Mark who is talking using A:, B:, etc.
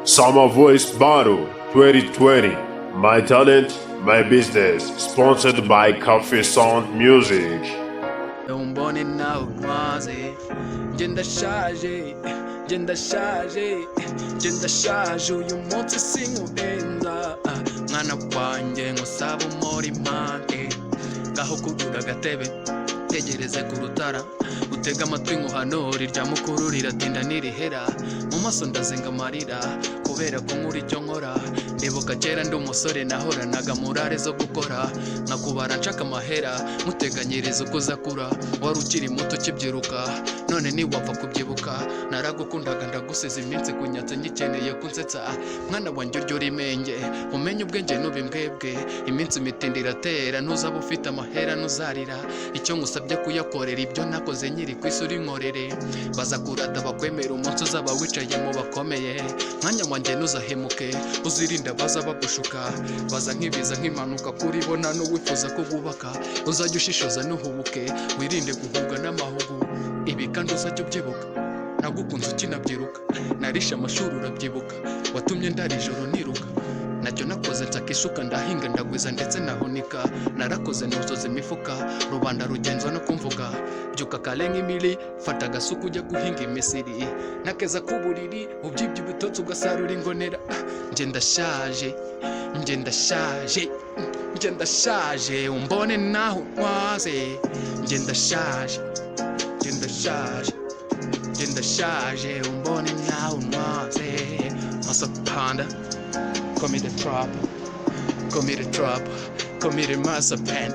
A: Summer Voice Battle 2020. My talent, my business. Sponsored by Coffee Sound Music.
B: Umbone nawe ntwaze njye ndashaje uyu munsi sinkubenda mwana wanjye ngusaba umuri impande ngaho kugura agatebe tegereze ku rutara utega amatwi nkuhanura irya mukuru riratinda nirihera mu maso ndazenga amarira kubera ko nkuri icyo nkora ndibuka kera ndi umusore nahoranaga murare zo gukora nkakubara nshaka amahera muteganyiriza uko uzakura wari ukiri muto ukibyiruka none niwapfa kubyibuka naragukundaga ndagusize iminsi kunyatse ngikeneye kunsetsa mwana wanjye uryo rimenge umenye ubwenge n'ubimbwebwe iminsi mitindi iratera ntuzaba ufite amahera ntuzarira icyo ngusabye kuyakorera ibyo nakoze nyiri ku isi uri nkorere baza kurata bakwemera umunsi uzaba wicaye mu bakomeye mwanya wanjye ntuzahemuke uzirinda baza bagushuka baza nk'ibiza nk'impanuka kuri bo nta n'uwifuza ko wubaka uzajya ushishoza ntuhubuke wirinde guhubwa n'amahugu ibi kandi uzajya ubyibuka nagukunze ukinabyiruka narishe amashuri urabyibuka watumye ndara ijoro niruka nacyo nakoze nsaka isuka ndahinga ndagwiza ndetse nahunika narakoze nuzuza imifuka rubanda rugenzwa no kumvuga byuka kare nk'imiri fata agasuka ujya guhinga imisiri nakeza ku buriri ubyibye ibitotsi ugasarura ingonera njye ndashaje umbone naho ntwaze njye ndashaje umbone naho ntwaze Masa Panda. Call me the trap, call me the Massa Pen.